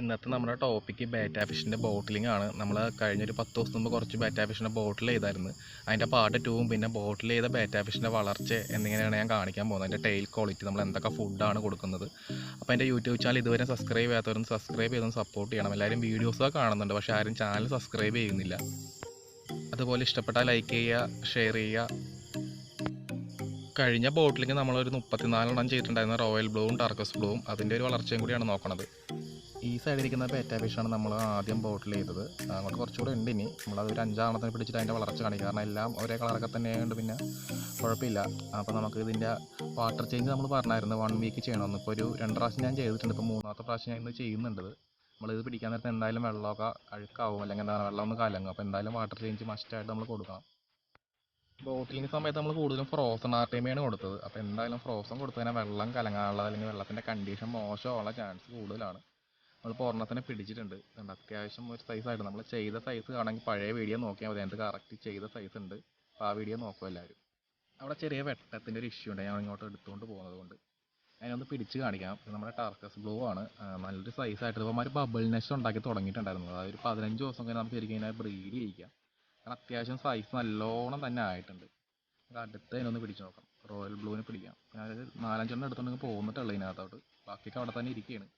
ഇന്നത്തെ നമ്മുടെ ടോപ്പിക്ക് ബേറ്റാ ഫിഷിൻ്റെ ബോട്ടിലിംഗ് ആണ്. നമ്മൾ കഴിഞ്ഞൊരു 10 ദിവസം മുമ്പ് കുറച്ച് ബേറ്റാ ഫിഷിനെ ബോട്ടിൽ ചെയ്തായിരുന്നു. അതിൻ്റെ പാർട്ട് 2ഉം പിന്നെ ബോട്ടിൽ ചെയ്ത ബേറ്റാ ഫിഷിൻ്റെ വളർച്ച എന്നിങ്ങനെയാണ് ഞാൻ കാണിക്കാൻ പോകുന്നത്. അതിൻ്റെ ടെയിൽ ക്വാളിറ്റി, നമ്മൾ എന്തൊക്കെ ഫുഡാണ് കൊടുക്കുന്നത്. അപ്പോൾ എൻ്റെ യൂട്യൂബ് ചാനൽ ഇതുവരെ സബ്സ്ക്രൈബ് ചെയ്യാത്തവരും സബ്സ്ക്രൈബ് ചെയ്തൊന്ന് സപ്പോർട്ട് ചെയ്യണം. എല്ലാവരും വീഡിയോസൊക്കെ കാണുന്നുണ്ട്, പക്ഷേ ആരും ചാനൽ സബ്സ്ക്രൈബ് ചെയ്യുന്നില്ല. അതുപോലെ ഇഷ്ടപ്പെട്ടാൽ ലൈക്ക് ചെയ്യുക, ഷെയർ ചെയ്യുക. കഴിഞ്ഞ ബോട്ടിലിംഗ് നമ്മളൊരു 34 ചെയ്തിട്ടുണ്ടായിരുന്ന റോയൽ ബ്ലൂവും ടർക്കസ് ബ്ലൂവും അതിൻ്റെ ഒരു വളർച്ചയും കൂടിയാണ് നോക്കുന്നത്. ഈ സൈഡിലിരിക്കുന്ന ബേറ്റാ ഫിഷാണ് നമ്മൾ ആദ്യം ബോട്ടിൽ ചെയ്തത്. അങ്ങോട്ട് കുറച്ചുകൂടെ ഉണ്ട്. ഇനി നമ്മളതൊരു 5 പിടിച്ചിട്ട് അതിൻ്റെ വളർച്ച കാണിക്കുക. കാരണം എല്ലാം ഒരേ കളറൊക്കെ തന്നെയായതുകൊണ്ട് പിന്നെ കുഴപ്പമില്ല. അപ്പോൾ നമുക്ക് ഇതിൻ്റെ വാട്ടർ ചേഞ്ച് നമ്മൾ പറഞ്ഞായിരുന്നു 1 വീക്ക് ചെയ്യണമെന്ന്. ഇപ്പോൾ ഒരു 2 പ്രാവശ്യം ഞാൻ ചെയ്തിട്ടുണ്ട്. ഇപ്പോൾ 3ാമത്തെ പ്രാവശ്യം ഞാൻ ഇന്ന് ചെയ്യുന്നുണ്ട്. നമ്മളിത് പിടിക്കാൻ നേരത്തെ എന്തായാലും വെള്ളമൊക്കെ അഴുക്കാവും, അല്ലെങ്കിൽ എന്താണ് വെള്ളം ഒന്ന് കലങ്ങും. അപ്പോൾ എന്തായാലും വാട്ടർ ചേഞ്ച് മസ്റ്റായിട്ട് നമ്മൾ കൊടുക്കണം. ബോട്ടിലിംഗ് സമയത്ത് നമ്മൾ കൂടുതലും ഫ്രോസൺ ആർട്ടേമിയാണ് കൊടുത്തത്. അപ്പോൾ എന്തായാലും ഫ്രോസൺ കൊടുത്തു കഴിഞ്ഞാൽ വെള്ളം കലങ്ങാനുള്ളത് അല്ലെങ്കിൽ വെള്ളത്തിൻ്റെ കണ്ടീഷൻ മോശമുള്ള ചാൻസ് കൂടുതലാണ്. നമ്മൾ ഒരെണ്ണത്തിനെ പിടിച്ചിട്ടുണ്ട്. അത്യാവശ്യം ഒരു സൈസായിട്ട് നമ്മൾ ചെയ്ത സൈസ് ആണെങ്കിൽ പഴയ വീഡിയോ നോക്കിയാൽ മതി. അതിൻ്റെ കറക്റ്റ് ചെയ്ത സൈസ് ഉണ്ട്. അപ്പോൾ ആ വീഡിയോ നോക്കും എല്ലാവരും. അവിടെ ചെറിയ വെട്ടത്തിൻ്റെ ഒരു ഇഷ്യൂ ഉണ്ട്, ഞാൻ ഇങ്ങോട്ട് എടുത്തുകൊണ്ട് പോകുന്നത് കൊണ്ട്. അതിനൊന്ന് പിടിച്ച് കാണിക്കാം. ഇത് നമ്മുടെ ടർക്കസ് ബ്ലൂ ആണ്. നല്ലൊരു സൈസായിട്ട് ഇവന്മാർ ബബിൾ നെസ്റ്റ് ഉണ്ടാക്കി തുടങ്ങിയിട്ടുണ്ടായിരുന്നു. അതായത് ഒരു 15 ദിവസം കഴിഞ്ഞാൽ നമുക്ക് ശരിക്കും അതിനെ ബ്രീഡ് ചെയ്യിക്കാം. കാരണം അത്യാവശ്യം സൈസ് നല്ലോണം തന്നെ ആയിട്ടുണ്ട്. അടുത്ത് അതിനൊന്ന് പിടിച്ച് നോക്കാം. റോയൽ ബ്ലൂവിനെ പിടിക്കാം. ഞാനൊരു 4-5 എടുത്തുണ്ടെങ്കിൽ പോകുന്നിട്ടുള്ളൂ ഇതിനകത്തോട്ട്. ബാക്കിയൊക്കെ അവിടെ തന്നെ ഇരിക്കുകയാണ്.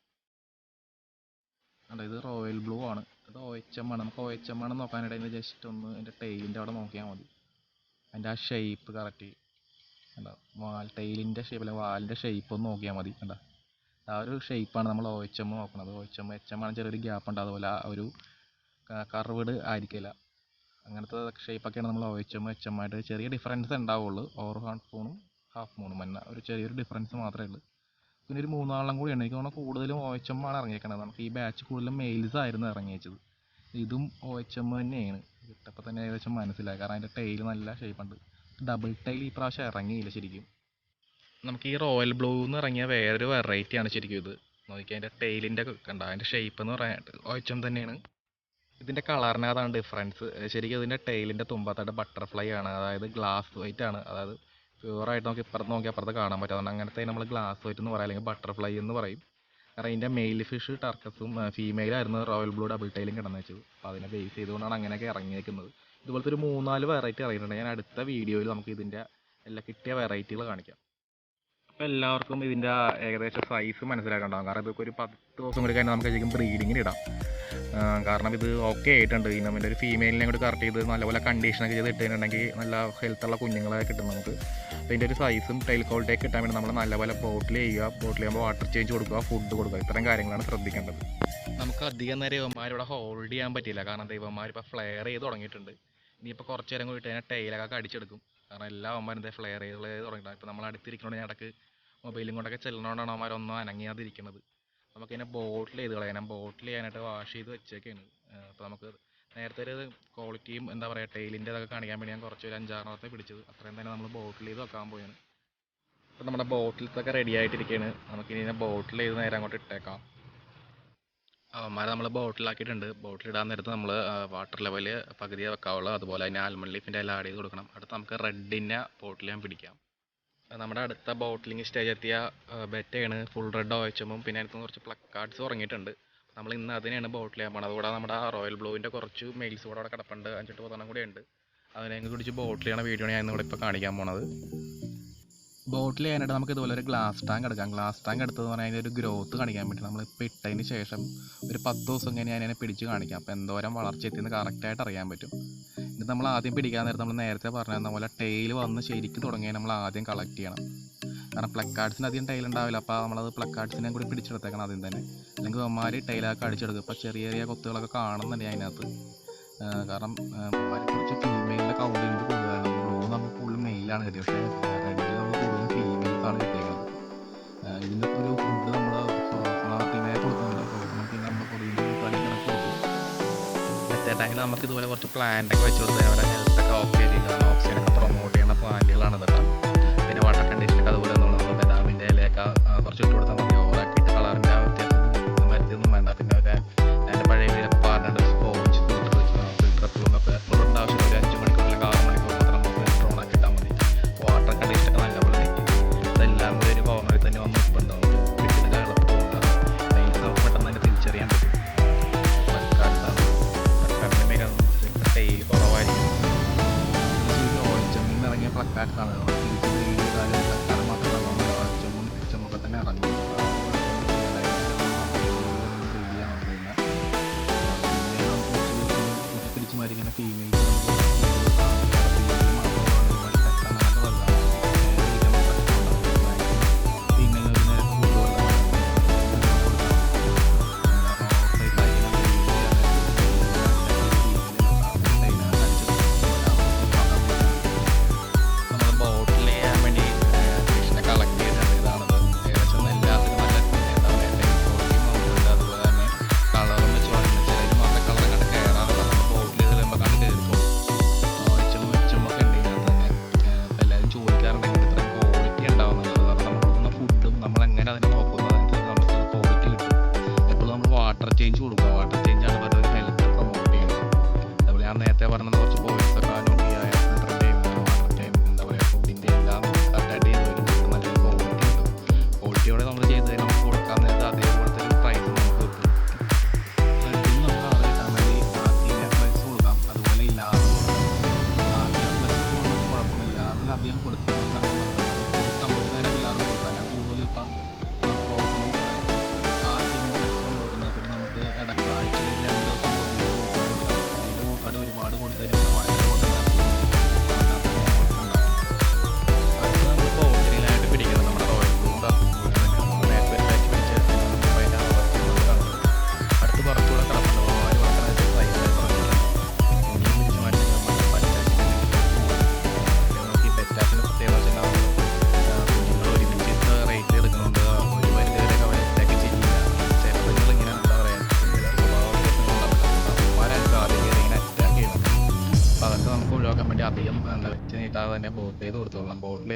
അല്ല, ഇത് റോയൽ ബ്ലൂ ആണ്. ഇത് OHM ആണ്. നമുക്ക് OHM ആണെന്ന് നോക്കാനായിട്ട് ജസ്റ്റ് ഒന്ന് അതിൻ്റെ ടെയിലിൻ്റെ അവിടെ നോക്കിയാൽ മതി. അതിൻ്റെ ആ ഷേപ്പ് കറക്റ്റ് എന്താ ടെയിലിൻ്റെ ഷേപ്പ് അല്ലെങ്കിൽ വാലിൻ്റെ ഷേപ്പ് ഒന്ന് നോക്കിയാൽ മതി. എന്താ ആ ഒരു ഷേപ്പാണ് നമ്മൾ OHM നോക്കുന്നത്. HM ആണ് ചെറിയൊരു ഗ്യാപ്പ് ഉണ്ട്. അതുപോലെ ആ ഒരു കർവ്ഡ് ആയിരിക്കില്ല. അങ്ങനത്തെ ഷേപ്പൊക്കെയാണ് നമ്മൾ HM ആയിട്ട് ചെറിയ ഡിഫറൻസ് ഉണ്ടാവുള്ളൂ. ഓവർ ഹാഫ് മൂണും എന്ന ഒരു ചെറിയൊരു ഡിഫറൻസ് മാത്രമേ ഉള്ളൂ. പിന്നെ ഒരു 3 കൂടിയാണ്. എനിക്ക് തോന്നുന്നു കൂടുതലും OHM ആണ് ഇറങ്ങിയേക്കണത്. നമുക്ക് ഈ ബാച്ച് കൂടുതലും മെയിൽസ് ആയിരുന്നു ഇറങ്ങിയത്. ഇതും OHM തന്നെയാണ്. ഇട്ടപ്പോൾ തന്നെ ഏകദേശം മനസ്സിലായി. കാരണം അതിൻ്റെ ടെയിൽ നല്ല ഷേപ്പുണ്ട്. ഡബിൾ ടെയിൽ ഈ പ്രാവശ്യം ഇറങ്ങിയില്ല ശരിക്കും. നമുക്ക് ഈ റോയൽ ബ്ലൂ എന്ന് ഇറങ്ങിയ വേറൊരു വെറൈറ്റിയാണ് ശരിക്കും ഇത്. നോക്കിയാൽ അതിൻ്റെ ടെയിലിൻ്റെ കണ്ട അതിൻ്റെ ഷേപ്പ് എന്ന് പറയാനായിട്ട് OHM തന്നെയാണ്. ഇതിൻ്റെ കളറിനകത്താണ് ഡിഫറൻസ്. ശരിക്കും ഇതിൻ്റെ ടെയിലിൻ്റെ തുമ്പത്തായിട്ട് ബട്ടർഫ്ലൈ ആണ്. അതായത് ഗ്ലാസ് വൈറ്റ് ആണ്. അതായത് പ്യുവറായിട്ട് നമുക്ക് ഇപ്പുറത്ത് നോക്കി അപ്പുറത്ത് കാണാൻ പറ്റും. അതുകൊണ്ട് അങ്ങനത്തെ നമ്മൾ ഗ്ലാസ് വൈറ്റ് എന്ന് പറയാം, അല്ലെങ്കിൽ ബട്ടർഫ്ലൈ എന്ന് പറയും. കാരണം ഇതിൻ്റെ മെയിൽ ഫിഷ് ടർക്കസും ഫീമെയിലായിരുന്നു റോയൽ ബ്ലൂ ഡബിൾ ടൈലും കിടന്നു വെച്ചത്. അപ്പോൾ അതിനെ ബേസ് ചെയ്തുകൊണ്ടാണ് അങ്ങനെയൊക്കെ ഇറങ്ങിയേക്കുന്നത്. ഇതുപോലത്തെ ഒരു 3-4 വെറൈറ്റി ഇറങ്ങിയിട്ടുണ്ട്. ഞാൻ അടുത്ത വീഡിയോയിൽ നമുക്ക് ഇതിൻ്റെ എല്ലാം കിട്ടിയ വെറൈറ്റികൾ കാണിക്കാം. അപ്പോൾ എല്ലാവർക്കും ഇതിൻ്റെ ഏകദേശം സൈസ് മനസ്സിലാക്കണ്ടാവും. കാരണം ഇതൊക്കെ ഒരു 10 ദിവസം കൂടി കഴിഞ്ഞാൽ നമുക്ക് ശരിക്കും ബ്രീഡിങ്ങിന് ഇടാം. കാരണം ഇത് ഓക്കെ ആയിട്ടുണ്ട്. ഈ നമ്മുടെ ഒരു ഫീമെയിലിനെ കൂടി കറക്റ്റ് ചെയ്ത് നല്ലപോലെ കണ്ടീഷനൊക്കെ ചെയ്ത് ഇട്ടിട്ടുണ്ടെങ്കിൽ നല്ല ഹെൽത്തുള്ള കുഞ്ഞുങ്ങളെ കിട്ടും നമുക്ക്. അപ്പോൾ ഇതിൻ്റെ ഒരു സൈസും ടൈൽ ക്വാളിറ്റിയൊക്കെ കിട്ടാൻ വേണ്ടി നമ്മൾ നല്ലപോലെ ബോട്ടിൽ ചെയ്യുക. ബോട്ടിൽ ചെയ്യുമ്പോൾ വാട്ടർ ചേഞ്ച് കൊടുക്കുക, ഫുഡ് കൊടുക്കുക. ഇത്തരം കാര്യങ്ങളാണ് ശ്രദ്ധിക്കേണ്ടത്. നമുക്ക് അധികം നേരം ഇവന്മാരിവിടെ ഹോൾഡ് ചെയ്യാൻ പറ്റില്ല. കാരണം ഇവന്മാരിപ്പോൾ ഫ്ലെയർ ചെയ്ത് തുടങ്ങിയിട്ടുണ്ട്. ഇനിയിപ്പോൾ കുറച്ച് നേരം കൂടി ഇട്ട് കഴിഞ്ഞാൽ ടൈലൊക്കെ അടിച്ചെടുക്കും. കാരണം എല്ലാ അവന്മാരും ഫ്ലെയർ ചെയ്ത് തുടങ്ങിയിട്ടുണ്ട്. ഇപ്പോൾ നമ്മൾ അടുത്തിരിക്കണോണ്ട് ഞാൻ ഇടയ്ക്ക് മൊബൈലും കൊണ്ടൊക്കെ ചെല്ലുന്നതുകൊണ്ടാണ് അവന്മാരൊന്നും അനങ്ങിയാതിരിക്കുന്നത്. നമുക്കിതിനെ ബോട്ടിൽ ചെയ്ത് കളയാം. ബോട്ടിൽ ചെയ്യാനായിട്ട് വാഷ് ചെയ്ത് വെച്ചേക്കാണ്. അപ്പോൾ നമുക്ക് നേരത്തെ ഒരു ക്വാളിറ്റിയും എന്താ പറയുക ടെയിലിൻ്റെ ഇതൊക്കെ കാണിക്കാൻ വേണ്ടി ഞാൻ കുറച്ച് ഒരു 5-6 പിടിച്ചത്. അത്രയും തന്നെ നമ്മൾ ബോട്ടിൽ ചെയ്ത് വെക്കാൻ പോയാണ്. അപ്പോൾ നമ്മുടെ ബോട്ടിൽസൊക്കെ റെഡി ആയിട്ടിരിക്കുകയാണ്. നമുക്കിനി ഇതിനെ ബോട്ടിൽ ചെയ്ത് നേരെ അങ്ങോട്ട് ഇട്ടേക്കാം. അവന്മാരെ നമ്മൾ ബോട്ടിലാക്കിയിട്ടുണ്ട്. ബോട്ടിലിടാൻ നേരത്ത് നമ്മൾ വാട്ടർ ലെവൽ പകുതിയെ വെക്കാവുള്ളൂ. അതുപോലെ അതിന് ആൽമണ്ട് ലീഫിൻ്റെ എല്ലാം ആഡ് ചെയ്ത് കൊടുക്കണം. അടുത്ത് നമുക്ക് റെഡിനെ ബോട്ടിൽ ഞാൻ പിടിക്കാം. നമ്മുടെ അടുത്ത ബോട്ടിലിംഗ് സ്റ്റേജ് എത്തിയ ബെറ്റയാണ്. ഫുൾ റെഡ് OHM പിന്നെ അതിനകത്ത് കുറച്ച് പ്ലക്കാർഡ്സ് ഇറങ്ങിയിട്ടുണ്ട്. നമ്മൾ ഇന്ന് അതിനെയാണ് ബോട്ടിൽ ചെയ്യാൻ പോകുന്നത്. അതുകൂടാതെ നമ്മുടെ റോയൽ ബ്ലൂവിൻ്റെ കുറച്ച് മെയിൽസ് കൂടെ അവിടെ കിടപ്പുണ്ട്. 5-8 കൂടെ ഉണ്ട്. അതിനെ പിടിച്ച് ബോട്ടിൽ ചെയ്യണ വീഡിയോ ഞാൻ ഇന്നിവിടെ ഇപ്പോൾ കാണിക്കാൻ പോണത്. ബോട്ടിൽ ചെയ്യാനായിട്ട് നമുക്ക് ഇതുപോലെ ഒരു ഗ്ലാസ് ടാങ്ക് എടുക്കാം. ഗ്ലാസ് ടാങ്ക് എടുത്തതെന്ന് പറഞ്ഞാൽ അതിൻ്റെ ഒരു ഗ്രോത്ത് കാണിക്കാൻ പറ്റും. നമ്മളിപ്പോൾ ഇട്ടതിന് ശേഷം ഒരു 10 ദിവസം കഴിഞ്ഞ് അതിനെ പിടിച്ച് കാണിക്കാം. അപ്പോൾ എന്തോരം വളർച്ച എത്തിയെന്ന് കറക്റ്റായിട്ട് അറിയാൻ പറ്റും. ഇത് നമ്മൾ ആദ്യം പിടിക്കാൻ നേരത്തെ നമ്മൾ നേരത്തെ പറഞ്ഞ പോലെ ടെയിൽ വന്ന് ശരിക്കും തുടങ്ങിയാൽ നമ്മൾ ആദ്യം കളക്ട് ചെയ്യണം. കാരണം പ്ലക്കാർഡ്സിന് അധികം ടൈൽ ഉണ്ടാവില്ല. അപ്പോൾ നമ്മളത് പ്ലക്കാർഡ്സിനെ കൂടി പിടിച്ചെടുത്തേക്കണം ആദ്യം തന്നെ. അല്ലെങ്കിൽ അവന്മാർ ടൈലൊക്കെ അടിച്ചെടുക്കും. ഇപ്പോൾ ചെറിയ ചെറിയ കൊത്തുകളൊക്കെ കാണുന്നുണ്ട് അതിനകത്ത്. കാരണം കുറച്ച് ഫീമെയിലിൻ്റെ കൗണ്ട് ചെയ്യുന്നത് കൂടുതലാണ്. ബ്ലൂ നമുക്ക് കൂടുതൽ മെയിലാണ് കിട്ടിയത്. പക്ഷേ റെഡിൽ നമുക്ക് കൂടുതലും ഫീമെയിൽസാണ് കിട്ടിയേക്കുന്നത്. ഇതിൻ്റെ ഒരു ഫുഡ് നമ്മൾ ടീമിനെ കൊടുക്കുന്നുണ്ട്. പിന്നെ നമ്മൾ പൊടിയുടെ കളി കണക്ക് കൊടുക്കും. മറ്റേ ടാങ്കിൽ നമുക്ക് ഇതുപോലെ കുറച്ച് പ്ലാന്റൊക്കെ വെച്ച് കൊടുത്ത് അവരുടെ ഹെൽത്തൊക്കെ ഓക്കെ ചെയ്യുക, ഓക്സിജനൊക്കെ പ്രൊമോട്ട് ചെയ്യുന്ന പ്ലാന്റുകളാണ് ഇതൊക്കെ. പിന്നെ വാട്ടർ കണ്ടീഷനൊക്കെ അതുപോലെ നമ്മൾ ബദാമിൻ്റെ ഇലയൊക്കെ കുറച്ച് ഇട്ട് കൊടുത്താൽ മതി. ഓവറാക്കിയിട്ട് കളറിൻ്റെ വ്യത്യാസം മരുന്നൊന്നും വേണ്ട. പിന്നെ ഒരു അതിൻ്റെ പഴയ വീടൊക്കെ പറഞ്ഞിട്ട് സ്പോഞ്ച് ഫിൽറ്റർ എപ്പോഴും ആവശ്യമില്ല. ഒരു 5 മണിക്കൂറിലേക്ക് 6 മണിക്കൂർ മാത്രം നമുക്ക് ഫിൽറ്റർ ഓണാക്കി ഇട്ടാൽ മതി. വാട്ടർ കണ്ടീഷനൊക്കെ നല്ലപോലെ ഇതെല്ലാം കൂടി ഒരു കോർണറിൽ തന്നെ വന്ന് ഉപ്പുണ്ടാവും. പിടിക്കുന്നൊക്കെ എളുപ്പം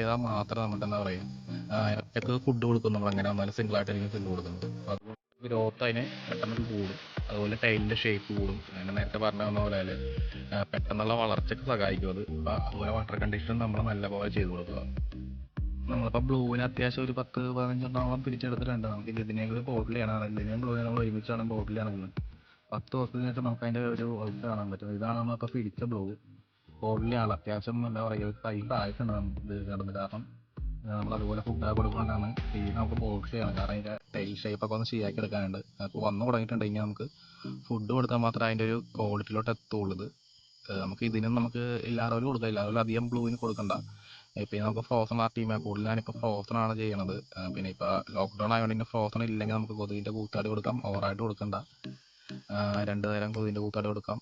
ചെയ്താൽ മാത്രമേ നമുക്ക് എന്താ പറയുക ഒറ്റക്ക് ഫുഡ് കൊടുക്കും. നമ്മൾ അങ്ങനെ വന്നാലും സിംഗിളായിട്ടായിരിക്കും ഫുഡ് കൊടുക്കുന്നത്. അപ്പോൾ അതുകൊണ്ട് ഗ്രോത്ത് അതിന് പെട്ടെന്ന് കൂടും. അതുപോലെ ടൈലിൻ്റെ ഷേപ്പ് കൂടും. അങ്ങനെ നേരത്തെ പറഞ്ഞ പോലെ പെട്ടെന്നുള്ള വളർച്ചയ്ക്ക് സഹായിക്കും അത്. അപ്പോൾ അതുപോലെ വാട്ടർ കണ്ടീഷൻ നമ്മൾ നല്ലപോലെ ചെയ്ത് കൊടുക്കുക. നമ്മളിപ്പോൾ ബ്ലൂവിന് അത്യാവശ്യം ഒരു 10-15 പിരിച്ചെടുത്തിട്ടുണ്ട്. നമുക്ക് ഇതിനെയൊക്കെ ബോട്ടിൽ ചെയ്യണം. ഇതിനെയും ബ്ലൂവിനെ നമ്മൾ ഒരുമിച്ചാണ് ബോട്ടിൽ ചെയ്യണമെന്ന് 10 ദിവസത്തിന് ശേഷം നമുക്ക് അതിൻ്റെ ഒരു ഔട്ട് കാണാൻ പറ്റും. ഇതാണ് നമ്മളിപ്പോൾ പിടിച്ച ബ്ലൂ ബോട്ടിലാണ്. അത്യാവശ്യം എന്താ പറയുക സൈസ് ആയിട്ടുണ്ട് ഇത് കിടന്ന്. കാരണം നമ്മൾ അതുപോലെ ഫുഡൊക്കെ കൊടുക്കുന്നതാണ് ഈ നമുക്ക് ബോട്ടിൽ ചെയ്യണം. കാരണം അതിൻ്റെ ടൈൽ ഷേപ്പൊക്കെ ഒന്ന് ശരിയാക്കി എടുക്കാനുണ്ട്. അപ്പോൾ വന്നു തുടങ്ങിയിട്ടുണ്ടെങ്കിൽ നമുക്ക് ഫുഡ് കൊടുത്താൽ മാത്രമേ അതിൻ്റെ ഒരു ക്വാളിറ്റിയിലോട്ട് എത്തുള്ളൂ. ഇത് നമുക്ക് ഇതിനും നമുക്ക് എല്ലാവരും കൊടുക്കാം. എല്ലാവരും അധികം ബ്ലൂവിന് കൊടുക്കണ്ട. ഇപ്പം നമുക്ക് ഫ്രോസൺ ടീമാണ് കൂടുതൽ. ഞാനിപ്പോൾ ഫ്രോസണാണ് ചെയ്യണത്. പിന്നെ ഇപ്പോൾ ലോക്ക്ഡൗൺ ആയതുകൊണ്ട് തന്നെ ഫ്രോസൺ ഇല്ലെങ്കിൽ നമുക്ക് കൊതുകിൻ്റെ കൂത്താടി കൊടുക്കാം. ഓവറായിട്ട് കൊടുക്കണ്ട. 2 നേരം കൊതുകിൻ്റെ കൂത്താടി കൊടുക്കാം.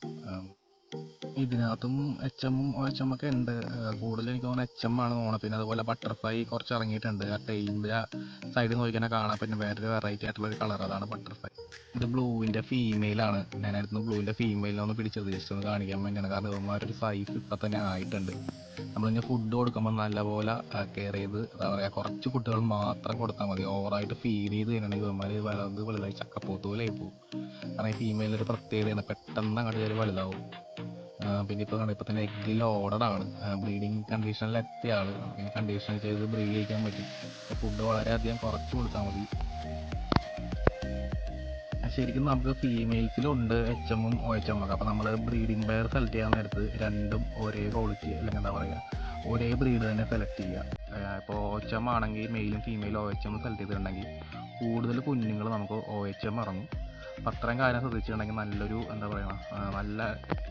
ഇതിനകത്തും HM-ഉം OHM ഒക്കെ ഉണ്ട്. കൂടുതൽ എനിക്ക് തോന്നുന്നത് HM ആണ് തോന്നുന്നത്. പിന്നെ അതുപോലെ ബട്ടർഫ്ലൈ കുറച്ച് ഇറങ്ങിയിട്ടുണ്ട്. ആ ടൈലിൻ്റെ സൈഡിൽ നോക്കിയാൽ കാണാൻ പറ്റും വേറൊരു വെറൈറ്റി ആയിട്ടുള്ള ഒരു കളർ. അതാണ് ബട്ടർഫ്ലൈ. ഇത് ബ്ലൂവിൻ്റെ ഫീമെയിലാണ്. ഞാനായിരുന്നു ബ്ലൂവിൻ്റെ ഫീമെയിലിനെ ഒന്ന് പിടിച്ചത് ജസ്റ്റ് ഒന്ന് കാണിക്കാൻ വേണ്ടിയാണ്. കാരണം ഇവന്മാരൊരു സൈസ് ഇപ്പം തന്നെ ആയിട്ടുണ്ട്. നമ്മളിങ്ങനെ ഫുഡ് കൊടുക്കുമ്പോൾ നല്ലപോലെ കെയർ ചെയ്ത് എന്താ പറയുക കുറച്ച് ഫുഡുകൾ മാത്രം കൊടുത്താൽ മതി. ഓവറായിട്ട് ഫീഡ് ചെയ്ത് കഴിഞ്ഞിട്ടുണ്ടെങ്കിൽ ഇവന്മാർ വലുതായി ചക്കപ്പോത്ത് പോലെ ആയി പോകും. കാരണം ഈ ഫീമെയിലൊരു പ്രത്യേകതയാണ്, പെട്ടെന്ന് അങ്ങോട്ട് കയറി വലുതാവും. പിന്നെ ഇപ്പോൾ തന്നെ എഗ് ലോഡഡാണ്. ബ്രീഡിങ് കണ്ടീഷനിൽ എത്തിയ ആൾ നമുക്ക് കണ്ടീഷൻ ചെയ്ത് ബ്രീഡ് ചെയ്യിക്കാൻ പറ്റും. ഫുഡ് വളരെയധികം കുറച്ച് കൊടുത്താൽ മതി. ശരിക്കും നമുക്ക് ഫീമെയിൽസിലുണ്ട് HM-ഉം OHM ഒക്കെ. അപ്പോൾ നമ്മൾ ബ്രീഡിംഗ് പെയർ സെലക്ട് ചെയ്യാൻ നേരത്ത് രണ്ടും ഒരേ ക്വാളിറ്റി അല്ലെങ്കിൽ എന്താ പറയുക ഒരേ ബ്രീഡ് തന്നെ സെലക്ട് ചെയ്യുക. ഇപ്പോൾ OHM ആണെങ്കിൽ മെയിലും ഫീമെയിലും OHM സെലക്ട് ചെയ്തിട്ടുണ്ടെങ്കിൽ കൂടുതൽ കുഞ്ഞുങ്ങൾ നമുക്ക് OHM ഇറങ്ങും. അപ്പം അത്രയും കാര്യം ശ്രദ്ധിച്ചിട്ടുണ്ടെങ്കിൽ നല്ലൊരു എന്താ പറയുക നല്ല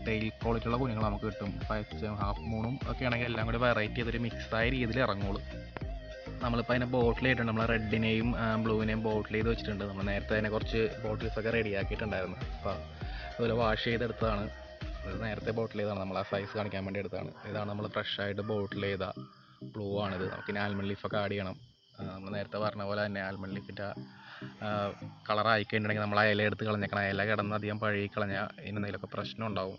ടെയിൽ ക്വാളിറ്റിയുള്ള കുഞ്ഞുങ്ങൾ നമുക്ക് കിട്ടും. ഇപ്പോൾ HM ഹാഫ് മൂണും ഒക്കെ ആണെങ്കിൽ എല്ലാം കൂടി വെറൈറ്റി ചെയ്തൊരു മിക്സായ രീതിയിൽ ഇറങ്ങുള്ളൂ. നമ്മളിപ്പോൾ അതിനെ ബോട്ടിൽ ചെയ്തിട്ടുണ്ട്. നമ്മൾ റെഡിനെയും ബ്ലൂവിനെയും ബോട്ടിൽ ചെയ്ത് വെച്ചിട്ടുണ്ട്. നമ്മൾ നേരത്തെ അതിനെ കുറച്ച് ബോട്ടിൽസൊക്കെ റെഡി ആക്കിയിട്ടുണ്ടായിരുന്നു. അപ്പോൾ അതുപോലെ വാഷ് ചെയ്തെടുത്തതാണ്. ഇത് നേരത്തെ ബോട്ടിൽ ചെയ്തതാണ്. നമ്മൾ ആ സൈസ് കാണിക്കാൻ വേണ്ടി എടുത്തതാണ്. ഇതാണ് നമ്മൾ ഫ്രഷായിട്ട് ബോട്ടിൽ ചെയ്ത ബ്ലൂ ആണിത്. നമുക്കിനി ആൽമണ്ട് ലീഫൊക്കെ ആഡ് ചെയ്യണം. നമ്മൾ നേരത്തെ പറഞ്ഞ പോലെ തന്നെ ആൽമണ്ട് ലീഫിൻ്റെ കളറായി കഴിഞ്ഞിട്ടുണ്ടെങ്കിൽ നമ്മൾ ആ ഇല എടുത്ത് കളഞ്ഞേക്കണം. ഇല കിടന്ന് അധികം പഴകി കളഞ്ഞാൽ ഇതിന് എന്തെങ്കിലുമൊക്കെ പ്രശ്നം ഉണ്ടാവും.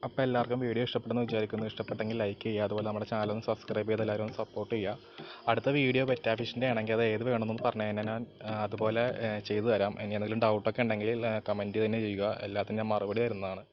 അപ്പോൾ എല്ലാവർക്കും വീഡിയോ ഇഷ്ടപ്പെടുന്നു വിചാരിക്കുന്നു. ഇഷ്ടപ്പെട്ടെങ്കിൽ ലൈക്ക് ചെയ്യുക. അതുപോലെ നമ്മുടെ ചാനൽ ഒന്ന് സബ്സ്ക്രൈബ് ചെയ്ത് എല്ലാവരും ഒന്ന് സപ്പോർട്ട് ചെയ്യുക. അടുത്ത വീഡിയോ പെറ്റാ ഫിഷിൻ്റെ ആണെങ്കിൽ അത് ഏത് വേണമെന്ന് പറഞ്ഞു കഴിഞ്ഞാൽ ഞാൻ അതുപോലെ ചെയ്തു തരാം. ഇനി എന്തെങ്കിലും ഡൗട്ടൊക്കെ ഉണ്ടെങ്കിൽ കമൻറ്റ് തന്നെ ചെയ്യുക. എല്ലാത്തിനും ഞാൻ മറുപടി തരുന്നതാണ്.